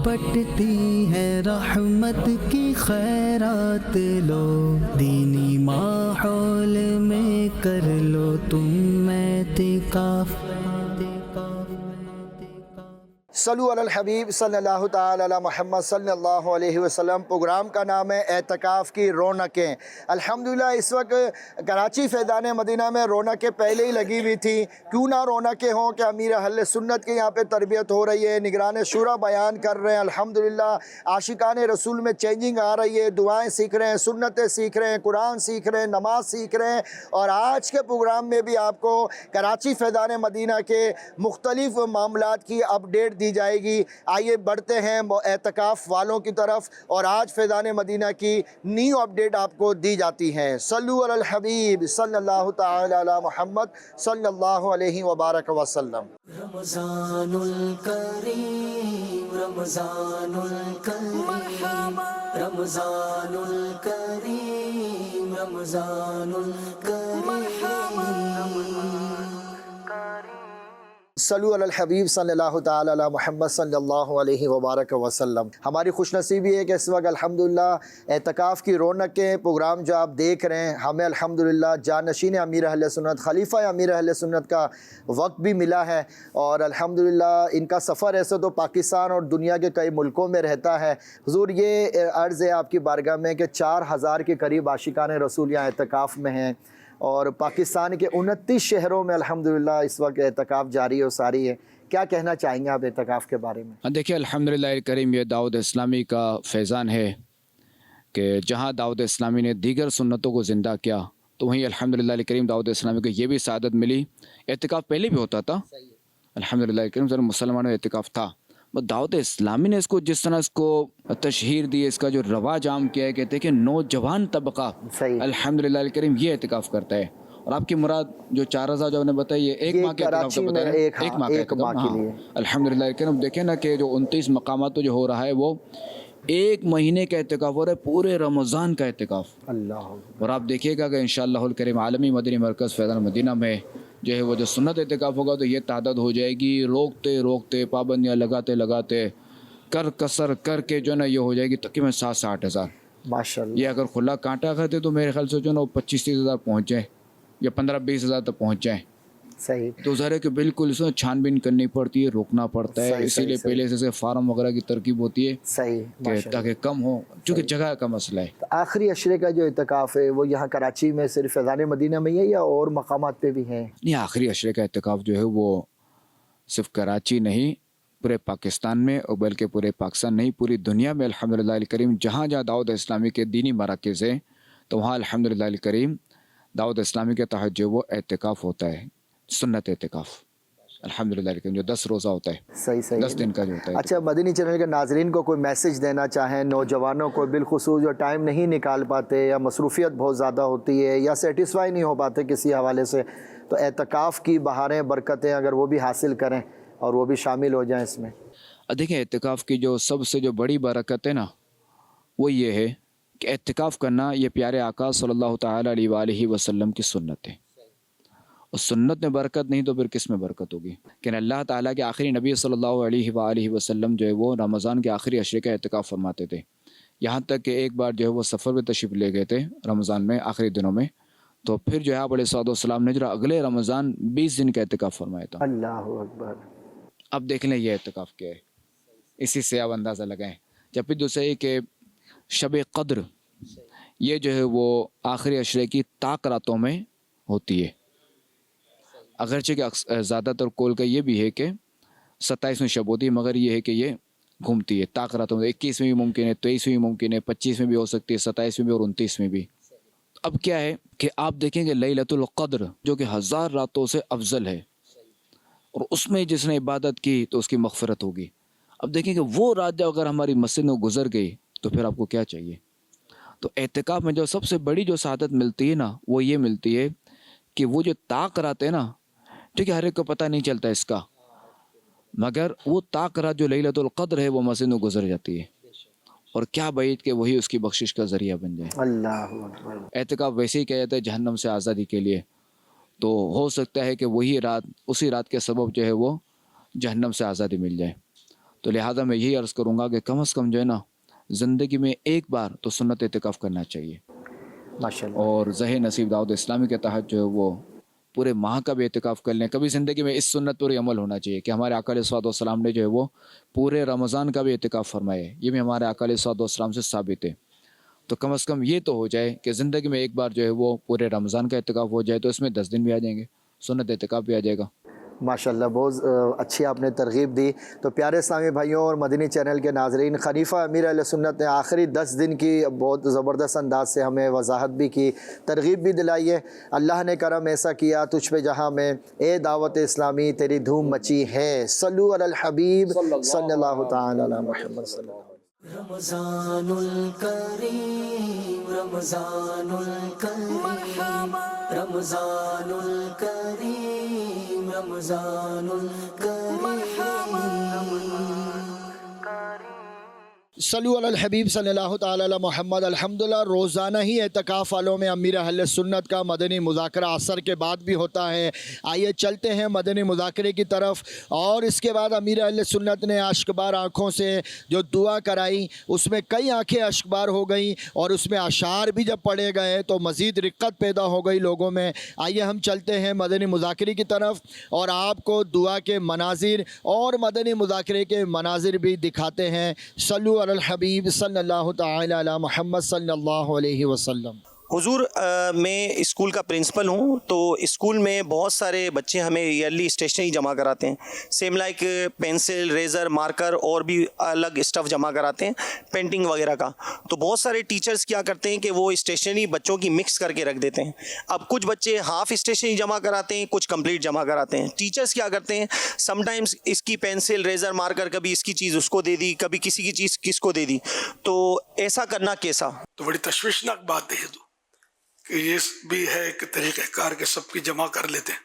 بٹتی ہے رحمت کی خیرات لو، دینی ماحول میں کر لو تم اعتکاف۔ صلو علی الحبیب صلی اللہ تعالی علی محمد صلی اللہ علیہ وسلم۔ پروگرام کا نام ہے اعتکاف کی رونقیں۔ الحمدللہ اس وقت کراچی فیضان مدینہ میں رونقیں پہلے ہی لگی ہوئی تھی، کیوں نہ رونقیں ہوں کہ امیر اہل سنت کے یہاں پہ تربیت ہو رہی ہے، نگران شورا بیان کر رہے ہیں، الحمدللہ عاشقان رسول میں چینجنگ آ رہی ہے، دعائیں سیکھ رہے ہیں، سنتیں سیکھ رہے ہیں، قرآن سیکھ رہے ہیں، نماز سیکھ رہے ہیں۔ اور آج کے پروگرام میں بھی آپ کو کراچی فیضان مدینہ کے مختلف معاملات کی اپڈیٹ دی جائے گی۔ آئیے بڑھتے ہیں اعتکاف والوں کی طرف، اور آج فیضان مدینہ کی نیو اپڈیٹ آپ کو دی جاتی ہے۔ صلو علی الحبیب صلی اللہ تعالی علی محمد صلی اللہ علیہ وبارک وسلم۔ رمضان الکریم، رمضان الکریم، رمضان الکریم، رمضان الکریم۔ صلو علی الحبیب صلی اللہ تعالی علی محمد صلی اللہ علیہ وبارک وسلم۔ ہماری خوش نصیبی ہے کہ اس وقت الحمدللہ اعتکاف کی رونقیں پروگرام جو آپ دیکھ رہے ہیں، ہمیں الحمدللہ جانشین امیر اہل سنت، خلیفہ امیر اہل سنت کا وقت بھی ملا ہے، اور الحمدللہ ان کا سفر ایسے تو پاکستان اور دنیا کے کئی ملکوں میں رہتا ہے۔ حضور یہ عرض ہے آپ کی بارگاہ میں کہ 4000 کے قریب عاشقان رسول یہاں اعتکاف میں ہیں، اور پاکستان کے 29 شہروں میں الحمدللہ اس وقت اعتکاف جاری و ساری ہے۔ کیا کہنا چاہیں گے آپ اعتکاف کے بارے میں؟ دیکھیے الحمدللہ کریم، یہ دعوت اسلامی کا فیضان ہے کہ جہاں دعوت اسلامی نے دیگر سنتوں کو زندہ کیا، تو وہیں الحمدللہ کریم دعوت اسلامی کو یہ بھی سعادت ملی۔ اعتکاف پہلے بھی ہوتا تھا الحمدللہ کریم، سر مسلمانوں میں اعتکاف تھا، بس دعوت اسلامی نے اس کو جس طرح اس کو تشہیر دی، اس کا جو رواج عام کیا ہے، کہتے ہیں کہ نوجوان طبقہ الحمدللہ کریم یہ اعتکاف کرتا ہے۔ اور آپ کی مراد جو 4000 جو آپ نے بتایا، یہ ایک ماہ کے اعتکاف کا بتا رہے ہیں، ایک ماہ کا اعتکاف الحمدللہ کریم۔ دیکھیں نا کہ جو 29 مقامات جو ہو رہا ہے وہ ایک مہینے کا اعتکاف ہو رہا ہے، پورے رمضان کا اعتکاف۔ اللہ، اور آپ دیکھیے گا کہ انشاءاللہ الکریم عالمی مدنی مرکز فیضان مدینہ میں جو ہے وہ جو سنت اعتکاف ہوگا تو یہ تعداد ہو جائے گی، روکتے روکتے پابندیاں لگاتے لگاتے کسر کر کے جو ہے نا یہ ہو جائے گی تقریباً 7-8 ہزار ماشاءاللہ۔ یہ اگر کھلا کانٹا کھاتے تو میرے خیال سے جو ہے نا 25-30 ہزار پہنچ جائیں، یا 15-20 ہزار تک پہنچ جائیں۔ صحیح، تو ظاہر ہے کہ بالکل اس میں چھان بین کرنی پڑتی ہے، روکنا پڑتا ہے، اسی لیے پہلے سے فارم وغیرہ کی ترکیب ہوتی ہے صحیح، تاکہ کم ہو، چونکہ جگہ کا مسئلہ ہے۔ آخری عشرے کا جو اعتکاف ہے وہ یہاں کراچی میں صرف فیضان مدینہ میں ہی ہے یا اور مقامات پہ بھی ہیں؟ نہیں، آخری عشرے کا اعتکاف جو ہے وہ صرف کراچی نہیں، پورے پاکستان میں، اور بلکہ پورے پاکستان نہیں، پوری دنیا میں الحمدللہ الکریم جہاں جہاں دعوت اسلامی کے دینی مراکز ہیں تو وہاں الحمدللہ الکریم دعوت اسلامی کے تحت جو وہ اعتکاف ہوتا ہے، سنت اعتکاف الحمدللہ الکریم، جو 10 روزہ ہوتا ہے، صحیح 10 دن کا جو ہوتا ہے۔ اچھا، مدنی چینل کے ناظرین کو کوئی میسج دینا چاہیں، نوجوانوں کو بالخصوص جو ٹائم نہیں نکال پاتے یا مصروفیت بہت زیادہ ہوتی ہے یا سیٹسفائی نہیں ہو پاتے کسی حوالے سے، تو اعتکاف کی بہاریں، برکتیں اگر وہ بھی حاصل کریں اور وہ بھی شامل ہو جائیں اس میں؟ دیکھیں اعتکاف کی جو سب سے جو بڑی برکت ہے نا وہ یہ ہے کہ اعتکاف کرنا یہ پیارے آقا صلی اللہ تعالی علیہ وآلہ وسلم کی سنت ہے، اور سنت میں برکت نہیں تو پھر کس میں برکت ہوگی؟ کہ اللہ تعالیٰ کے آخری نبی صلی اللہ علیہ وآلہ وسلم جو ہے وہ رمضان کے آخری عشرے کا اعتکاف فرماتے تھے، یہاں تک کہ ایک بار جو ہے وہ سفر میں تشریف لے گئے تھے رمضان میں آخری دنوں میں، تو پھر جو ہے آپ علیہ الصلوۃ والسلام نے جو اگلے رمضان 20 دن کا اعتکاف فرمایا تھا۔ اللہ اکبر۔ اب دیکھ لیں یہ اعتکاف کیا ہے، اسی سے آپ اندازہ لگائیں۔ جب پھر دوسرے یہ کہ شب قدر یہ جو ہے وہ آخری عشرے کی طاق راتوں میں ہوتی ہے، اگرچہ کہ زیادہ تر قول کا یہ بھی ہے کہ 27ویں شب ہوتی ہے، مگر یہ ہے کہ یہ گھومتی ہے طاق راتوں میں، 21 میں بھی ممکن ہے، 23 میں بھی ممکن ہے، 25 میں بھی ہو سکتی ہے، 27 میں بھی اور 29 میں بھی۔ اب کیا ہے کہ آپ دیکھیں گے لیلۃ القدر جو کہ 1000 راتوں سے افضل ہے، اور اس میں جس نے عبادت کی تو اس کی مغفرت ہوگی۔ اب دیکھیں کہ وہ رات جب اگر ہماری مسجد میں گزر گئی تو پھر آپ کو کیا چاہیے؟ تو اعتکاف میں جو سب سے بڑی جو سعادت ملتی ہے نا وہ یہ ملتی ہے کہ وہ جو طاق رات ہے نا، ٹھیک ہے ہر ایک کو پتہ نہیں چلتا اس کا، مگر وہ طاق رات جو لیلۃ القدر ہے وہ مسجد میں گزر جاتی ہے، اور کیا بعید کہ وہی اس کی بخشش کا ذریعہ بن جائے۔ اللہ اکبر۔ اعتکاف ویسے ہی کہا جاتا ہے جہنم سے آزادی کے لیے، تو ہو سکتا ہے کہ وہی رات، اسی رات کے سبب جو ہے وہ جہنم سے آزادی مل جائے۔ تو لہٰذا میں یہی عرض کروں گا کہ کم از کم جو ہے نا زندگی میں ایک بار تو سنت اعتکاف کرنا چاہیے. ماشاء اللہ. اور زہ نصیب دعوت اسلامی کے تحت جو ہے وہ پورے ماہ کا بھی اعتکاف کر لیں. کبھی زندگی میں اس سنت پر ہی عمل ہونا چاہیے کہ ہمارے آقا علیہ الصلوۃ والسلام نے جو ہے وہ پورے رمضان کا بھی اعتکاف فرمایا ہے. یہ بھی ہمارے آقا علیہ الصلوۃ والسلام سے ثابت ہے. تو کم از کم یہ تو ہو جائے کہ زندگی میں ایک بار جو ہے وہ پورے رمضان کا اعتکاف ہو جائے, تو اس میں 10 دن بھی آ جائیں گے, سنت اعتکاف بھی آ جائے گا. ماشاءاللہ بہت اچھی آپ نے ترغیب دی. تو پیارے اسلامی بھائیوں اور مدنی چینل کے ناظرین, خلیفہ امیر اہل سنت نے آخری 10 دن کی بہت زبردست انداز سے ہمیں وضاحت بھی کی, ترغیب بھی دلائی ہے. اللہ نے کرم ایسا کیا تجھ پہ جہاں میں, اے دعوت اسلامی تیری دھوم مچی ہے. صلو علی الحبیب صلی اللہ تعالی علی محمد صلی اللہ علیہ وسلم. رمضان الکریم رمضان الکریم رمضان الکریم رمضان الکریم. صلو علی الحبیب صلی اللہ تعالی علی محمد. الحمدللہ روزانہ ہی اعتکاف والوں میں امیر اہل سنت کا مدنی مذاکرہ عصر کے بعد بھی ہوتا ہے. آئیے چلتے ہیں مدنی مذاکرے کی طرف. اور اس کے بعد امیر اہل سنت نے اشکبار آنکھوں سے جو دعا کرائی, اس میں کئی آنکھیں اشکبار ہو گئیں, اور اس میں اشعار بھی جب پڑھے گئے تو مزید رقت پیدا ہو گئی لوگوں میں. آئیے ہم چلتے ہیں مدنی مذاکرے کی طرف اور آپ کو دعا کے مناظر اور مدنی مذاکرے کے مناظر بھی دکھاتے ہیں. صلو علی الحبیب صلی اللہ تعالی علی محمد صلی اللہ علیہ وسلم. حضور میں اسکول کا پرنسپل ہوں, تو اسکول میں بہت سارے بچے ہمیں ایئرلی اسٹیشنری جمع کراتے ہیں, same like pencil, eraser, marker اور بھی الگ اسٹف جمع کراتے ہیں پینٹنگ وغیرہ کا. تو بہت سارے ٹیچرز کیا کرتے ہیں کہ وہ اسٹیشنری بچوں کی مکس کر کے رکھ دیتے ہیں. اب کچھ بچے ہاف اسٹیشنری جمع کراتے ہیں, کچھ کمپلیٹ جمع کراتے ہیں. ٹیچرز کیا کرتے ہیں, سم ٹائمز اس کی پینسل, ریزر, مارکر, کبھی اس کی چیز اس کو دے دی, کبھی کسی کی چیز کس کو دے دی. تو ایسا کرنا کیسا؟ تو بڑی تشویشناک بات ہے کہ یہ بھی ہے ایک طریقہ کار کے سب کی جمع کر لیتے ہیں.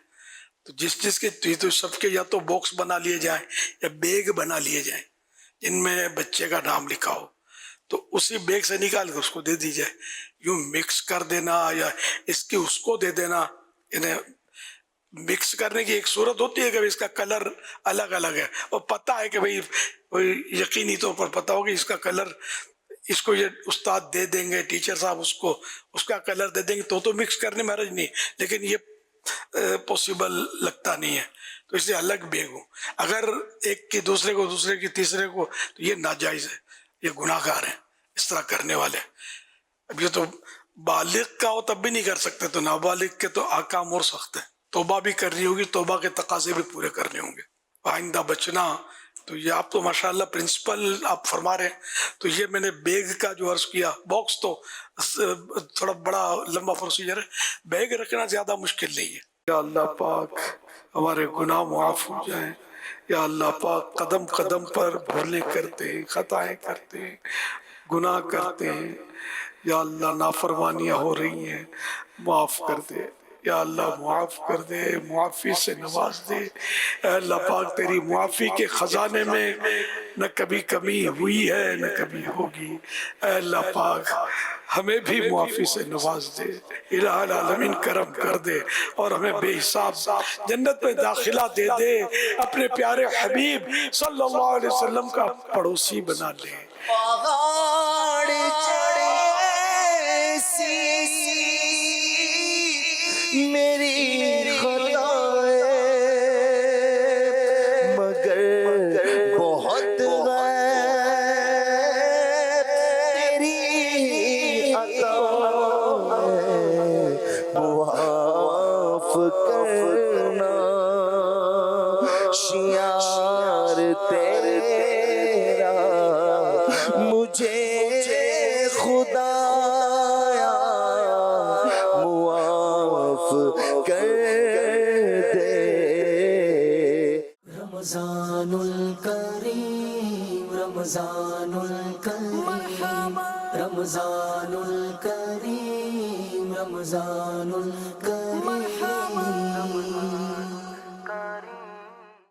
تو جس چیز کے تو سب کے یا تو باکس بنا لیے جائیں یا بیگ بنا لیے جائیں جن میں بچے کا نام لکھا ہو, تو اسی بیگ سے نکال کے اس کو دے دی جائے. یوں مکس کر دینا یا اس کی اس کو دے دینا, انہیں مکس کرنے کی ایک صورت ہوتی ہے کہ اس کا کلر الگ الگ ہے, اور پتہ ہے کہ بھئی یقینی طور پر پتہ ہوگا اس کا کلر اس کو یہ استاد دے دیں گے, ٹیچر صاحب اس کو اس کا کلر دے دیں گے, تو مکس کرنے میں حرج نہیں, لیکن یہ پوسیبل لگتا نہیں ہے. تو اس لیے الگ بیگ ہو. اگر ایک کی دوسرے کو, دوسرے کی تیسرے کو, تو یہ ناجائز ہے, یہ گناہ گار ہیں اس طرح کرنے والے. اب یہ تو بالغ کا ہو تب بھی نہیں کر سکتے, تو نابالغ کے تو احکام اور سخت ہیں. توبہ بھی کرنی ہوگی, توبہ کے تقاضے بھی پورے کرنے ہوں گے, آئندہ بچنا. تو یہ آپ تو ماشاءاللہ پرنسپل آپ فرما رہے ہیں, تو یہ میں نے بیگ کا جو عرض کیا, باکس تو تھوڑا بڑا لمبا پروسیجر ہے, بیگ رکھنا زیادہ مشکل نہیں ہے. یا اللہ پاک ہمارے گناہ معاف ہو جائیں. یا اللہ پاک قدم قدم پر بھولیں کرتے ہیں, خطائیں کرتے ہیں, گناہ کرتے ہیں. یا اللہ نافرمانیاں ہو رہی ہیں, معاف کر دے. یا اللہ معاف کر دے, معافی سے نواز دے. اے اللہ پاک تیری معافی کے خزانے میں نہ کبھی کمی ہوئی ہے نہ کبھی ہوگی. اے اللہ پاک ہمیں بھی معافی سے نواز دے. الہ العالمین کرم کر دے اور ہمیں بے حساب جنت میں داخلہ دے دے. اپنے پیارے حبیب صلی اللہ علیہ وسلم کا پڑوسی بنا لے. میری خطا مگر بہت تیری عطا معاف کرنا. شیار تیرا مجھے خدا رمضان الکریم رمضان الکریم رمضان الکریم رمضان الکریم.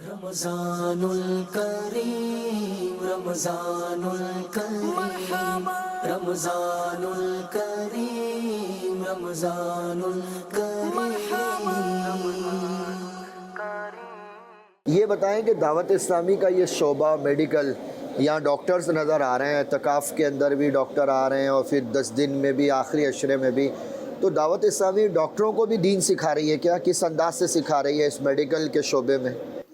رمضان الکریم رمضان الکریم رمضان الکریم رمضان الکریم. یہ بتائیں کہ دعوت اسلامی کا یہ شعبہ میڈیکل، یہاں ڈاکٹرز نظر آ رہے ہیں، اعتکاف کے اندر بھی ڈاکٹر آ رہے ہیں اور پھر 10 دن میں بھی آخری عشرے میں بھی، تو دعوت اسلامی ڈاکٹروں کو بھی دین سکھا رہی ہے کیا؟ کس انداز سے سکھا رہی ہے اس میڈیکل کے شعبے میں؟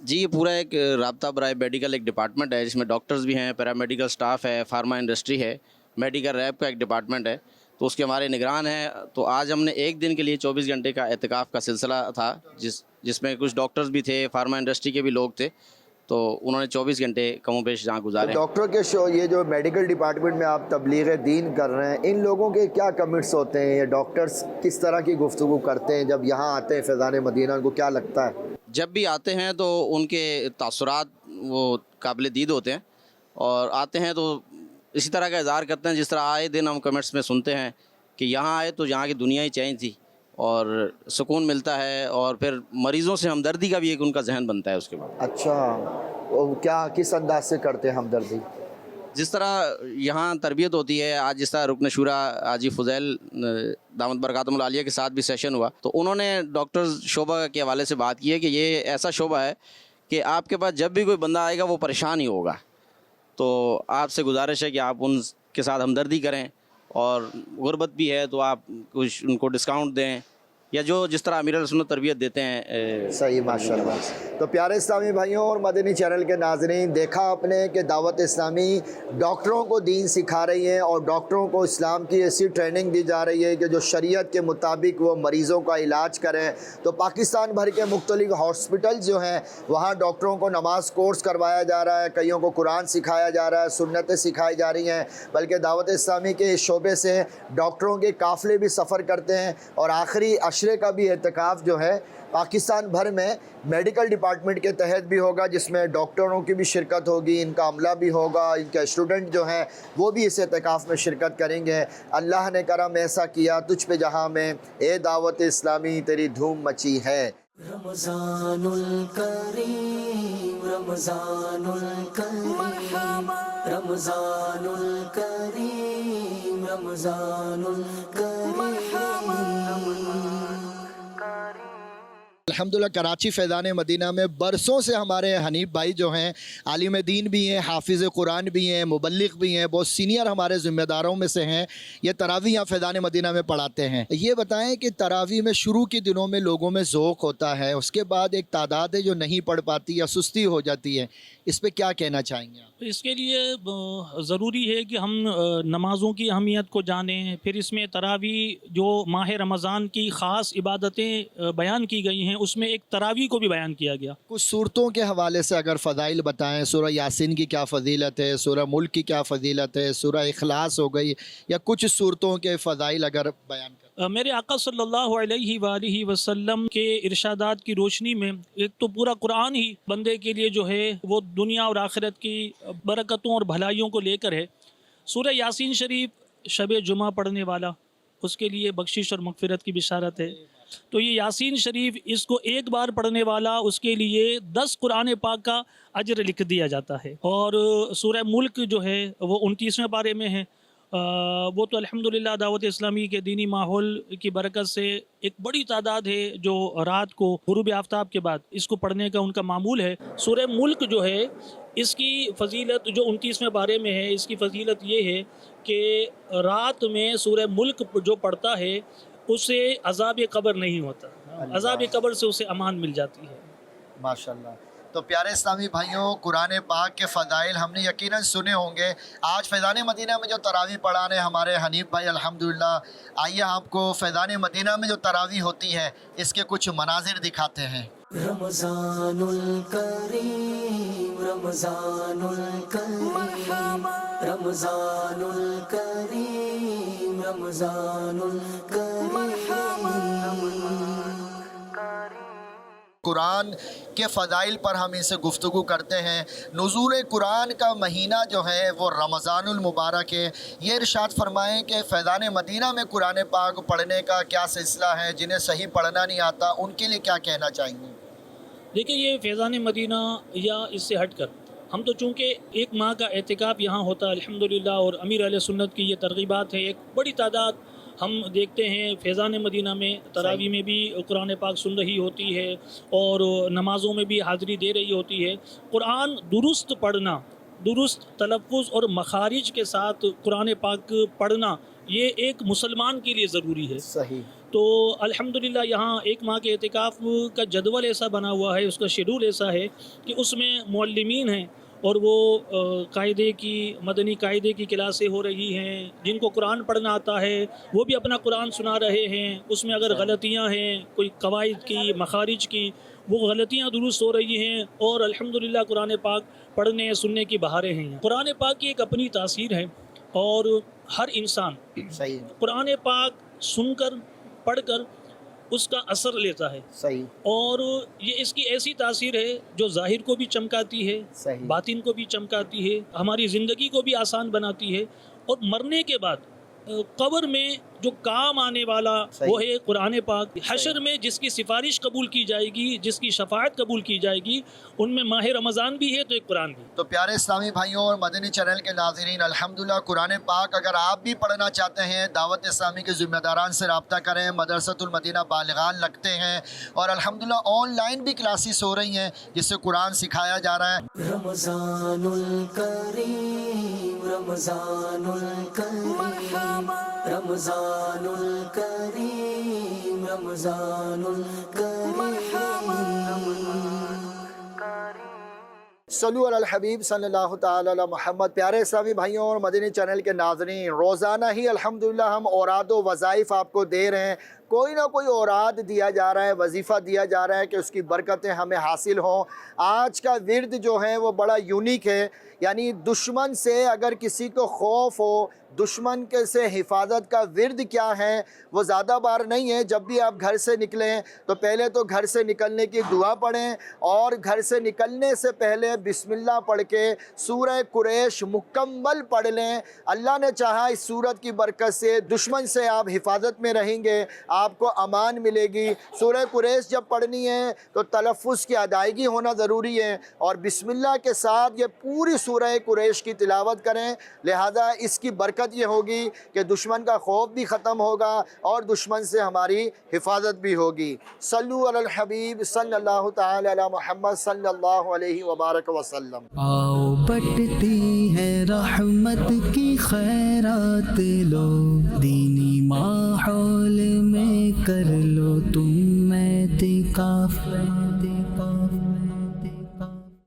جی یہ پورا ایک رابطہ برائے میڈیکل ایک ڈپارٹمنٹ ہے جس میں ڈاکٹرز بھی ہیں، پیرامیڈیکل سٹاف ہے، فارما انڈسٹری ہے، میڈیکل ریپ کا ایک ڈپارٹمنٹ ہے، تو اس کے ہمارے نگران ہیں. تو آج ہم نے ایک دن کے لیے 24 گھنٹے کا اعتکاف کا سلسلہ تھا جس میں کچھ ڈاکٹرز بھی تھے، فارما انڈسٹری کے بھی لوگ تھے، تو انہوں نے 24 گھنٹے کم و بیش جہاں گزارے. ڈاکٹر کے یہ جو میڈیکل ڈپارٹمنٹ میں آپ تبلیغ دین کر رہے ہیں، ان لوگوں کے کیا کمنٹس ہوتے ہیں؟ یہ ڈاکٹرز کس طرح کی گفتگو کرتے ہیں جب یہاں آتے ہیں فیضان مدینہ؟ ان کو کیا لگتا ہے؟ جب بھی آتے ہیں تو ان کے تاثرات وہ قابل دید ہوتے ہیں، اور آتے ہیں تو اسی طرح کا اظہار کرتے ہیں جس طرح آئے دن ہم کمنٹس میں سنتے ہیں کہ یہاں آئے تو یہاں کی دنیا ہی چینج تھی اور سکون ملتا ہے، اور پھر مریضوں سے ہمدردی کا بھی ایک ان کا ذہن بنتا ہے اس کے بعد. اچھا، وہ کیا کس انداز سے کرتے ہیں ہمدردی؟ جس طرح یہاں تربیت ہوتی ہے، آج جس طرح رکن شورا حاجی فضیل دامت برکاتہم العالیہ کے ساتھ بھی سیشن ہوا، تو انہوں نے ڈاکٹرز شعبہ کے حوالے سے بات کی ہے کہ یہ ایسا شعبہ ہے کہ آپ کے پاس جب بھی کوئی بندہ آئے گا وہ پریشان ہی ہوگا، تو آپ سے گزارش ہے کہ آپ ان کے ساتھ ہمدردی کریں، اور غربت بھی ہے تو آپ کچھ ان کو ڈسکاؤنٹ دیں، یا جو جس طرح امیر علیہ سنت تربیت دیتے ہیں. صحیح، ماشاءاللہ. تو پیارے اسلامی بھائیوں اور مدنی چینل کے ناظرین، دیکھا آپ نے کہ دعوت اسلامی ڈاکٹروں کو دین سکھا رہی ہے، اور ڈاکٹروں کو اسلام کی ایسی ٹریننگ دی جا رہی ہے کہ جو شریعت کے مطابق وہ مریضوں کا علاج کریں. تو پاکستان بھر کے مختلف ہاسپٹل جو ہیں وہاں ڈاکٹروں کو نماز کورس کروایا جا رہا ہے، کئیوں کو قرآن سکھایا جا رہا ہے، سنتیں سکھائی جا رہی ہیں، بلکہ دعوت اسلامی کے اس شعبے سے ڈاکٹروں کے قافلے بھی سفر کرتے ہیں، اور آخری عشرے کا بھی اعتکاف جو ہے پاکستان بھر میں میڈیکل ڈپارٹمنٹ کے تحت بھی ہوگا، جس میں ڈاکٹروں کی بھی شرکت ہوگی، ان کا عملہ بھی ہوگا، ان کے اسٹوڈنٹ جو ہیں وہ بھی اس اعتکاف میں شرکت کریں گے. اللہ نے کرم ایسا کیا تجھ پہ جہاں میں، اے دعوت اسلامی تیری دھوم مچی ہے. رمضان الکریم رمضان الکریم رمضان الکریم رمضان الکریم. الحمدللہ کراچی فیضان مدینہ میں برسوں سے ہمارے حنیف بھائی جو ہیں عالم دین بھی ہیں، حافظ قرآن بھی ہیں، مبلغ بھی ہیں، بہت سینئر ہمارے ذمہ داروں میں سے ہیں. یہ تراویح یہاں فیضان مدینہ میں پڑھاتے ہیں. یہ بتائیں کہ تراویح میں شروع کے دنوں میں لوگوں میں ذوق ہوتا ہے، اس کے بعد ایک تعداد ہے جو نہیں پڑھ پاتی یا سستی ہو جاتی ہے، اس پہ کیا کہنا چاہیں گے آپ؟ اس کے لیے ضروری ہے کہ ہم نمازوں کی اہمیت کو جانیں. پھر اس میں تراویح جو ماہ رمضان کی خاص عبادتیں بیان کی گئی ہیں اس میں ایک تراویح کو بھی بیان کیا گیا. کچھ صورتوں کے حوالے سے اگر فضائل بتائیں، سورہ یاسین کی کیا فضیلت ہے، سورہ ملک کی کیا فضیلت ہے، سورہ اخلاص ہو گئی، یا کچھ صورتوں کے فضائل اگر بیان کریں. میرے آقا صلی اللہ علیہ وآلہ وسلم کے ارشادات کی روشنی میں ایک تو پورا قرآن ہی بندے کے لیے جو ہے وہ دنیا اور آخرت کی برکتوں اور بھلائیوں کو لے کر ہے. سورہ یاسین شریف شب جمعہ پڑھنے والا اس کے لیے بخشش اور مغفرت کی بشارت ہے. تو یہ یاسین شریف اس کو ایک بار پڑھنے والا اس کے لیے 10 قرآن پاک کا اجر لکھ دیا جاتا ہے. اور سورہ ملک جو ہے وہ 29ویں پارے میں ہے. وہ تو الحمدللہ دعوت اسلامی کے دینی ماحول کی برکت سے ایک بڑی تعداد ہے جو رات کو غروب آفتاب کے بعد اس کو پڑھنے کا ان کا معمول ہے. سورہ ملک جو ہے اس کی فضیلت جو 29ویں پارے میں ہے، اس کی فضیلت یہ ہے کہ رات میں سورہ ملک جو پڑھتا ہے اسے عذاب قبر نہیں ہوتا، عذاب قبر سے اسے امان مل جاتی ہے. ماشاءاللہ. تو پیارے اسلامی بھائیوں، قرآن پاک کے فضائل ہم نے یقیناً سنے ہوں گے. آج فیضان مدینہ میں جو تراویح پڑھا رہے ہیں ہمارے حنیف بھائی الحمدللہ، آئیے آپ کو فیضان مدینہ میں جو تراویح ہوتی ہے اس کے کچھ مناظر دکھاتے ہیں. رمضان الکریم رمضان الکریم رمضان الکریم رمضان الکریم. قرآن کے فضائل پر ہم ان سے گفتگو کرتے ہیں. نزول قرآن کا مہینہ جو ہے وہ رمضان المبارک ہے. یہ ارشاد فرمائیں کہ فیضان مدینہ میں قرآن پاک پڑھنے کا کیا سلسلہ ہے، جنہیں صحیح پڑھنا نہیں آتا ان کے لیے کیا کہنا چاہیں گے؟ دیکھیں یہ فیضان مدینہ یا اس سے ہٹ کر ہم تو چونکہ ایک ماہ کا اعتکاف یہاں ہوتا ہے الحمدللہ، اور امیر علیہ سنت کی یہ ترغیبات ہے، ایک بڑی تعداد ہم دیکھتے ہیں فیضان مدینہ میں تراویح میں بھی قرآن پاک سن رہی ہوتی ہے اور نمازوں میں بھی حاضری دے رہی ہوتی ہے۔ قرآن درست پڑھنا، درست تلفظ اور مخارج کے ساتھ قرآن پاک پڑھنا یہ ایک مسلمان کے لیے ضروری ہے۔ صحیح۔ تو الحمدللہ یہاں ایک ماہ کے اعتکاف کا جدول ایسا بنا ہوا ہے، اس کا شیڈول ایسا ہے کہ اس میں معلمین ہیں اور وہ قاعدے کی، مدنی قاعدے کی کلاسیں ہو رہی ہیں، جن کو قرآن پڑھنا آتا ہے وہ بھی اپنا قرآن سنا رہے ہیں، اس میں اگر غلطیاں ہیں کوئی قواعد کی، مخارج کی، وہ غلطیاں درست ہو رہی ہیں، اور الحمدللہ قرآن پاک پڑھنے سننے کی بہاریں ہیں۔ قرآن پاک کی ایک اپنی تاثیر ہے، اور ہر انسان صحیح قرآن پاک سن کر، پڑھ کر اس کا اثر لیتا ہے، صحیح اور یہ اس کی ایسی تاثیر ہے جو ظاہر کو بھی چمکاتی ہے، صحیح باطن کو بھی چمکاتی ہے، ہماری زندگی کو بھی آسان بناتی ہے، اور مرنے کے بعد قبر میں جو کام آنے والا وہ ہے قرآن پاک۔ حشر میں جس کی سفارش قبول کی جائے گی، جس کی شفاعت قبول کی جائے گی، ان میں ماہ رمضان بھی ہے تو ایک قرآن بھی۔ تو پیارے اسلامی بھائیوں اور مدنی چینل کے ناظرین، الحمدللہ قرآن پاک اگر آپ بھی پڑھنا چاہتے ہیں، دعوت اسلامی کے ذمہ داران سے رابطہ کریں، مدرسۃ المدینہ بالغان لگتے ہیں، اور الحمدللہ آن لائن بھی کلاسز ہو رہی ہیں جس سے قرآن سکھایا جا رہا ہے۔ رمضان الکریم، رمضان الکریم، رمضان الکریم، رمضان الکریم۔ صلو علی الحبیب صلی اللہ تعالی علی محمد۔ پیارے اسلامی بھائیوں اور مدنی چینل کے ناظرین، روزانہ ہی الحمدللہ ہم اوراد و وظائف آپ کو دے رہے ہیں، کوئی نہ کوئی اوراد دیا جا رہا ہے، وظیفہ دیا جا رہا ہے کہ اس کی برکتیں ہمیں حاصل ہوں۔ آج کا ورد جو ہے وہ بڑا یونیک ہے، یعنی دشمن سے اگر کسی کو خوف ہو، دشمن کے سے حفاظت کا ورد کیا ہے، وہ زیادہ بار نہیں ہے۔ جب بھی آپ گھر سے نکلیں تو پہلے تو گھر سے نکلنے کی دعا پڑھیں، اور گھر سے نکلنے سے پہلے بسم اللہ پڑھ کے سورہ قریش مکمل پڑھ لیں۔ اللہ نے چاہا اس سورت کی برکت سے دشمن سے آپ حفاظت میں رہیں گے، آپ کو امان ملے گی۔ سورہ قریش جب پڑھنی ہے تو تلفظ کی ادائیگی ہونا ضروری ہے، اور بسم اللہ کے ساتھ یہ پوری سورہ قریش کی تلاوت کریں، لہذا اس کی برکت یہ ہوگی کہ دشمن کا خوف بھی ختم ہوگا اور دشمن سے ہماری حفاظت بھی ہوگی۔ صلو علی الحبیب صلی اللہ تعالی علی محمد صلی اللہ علیہ وبارک وسلم۔ آؤ بٹتی ہے رحمت کی خیرات لو، دین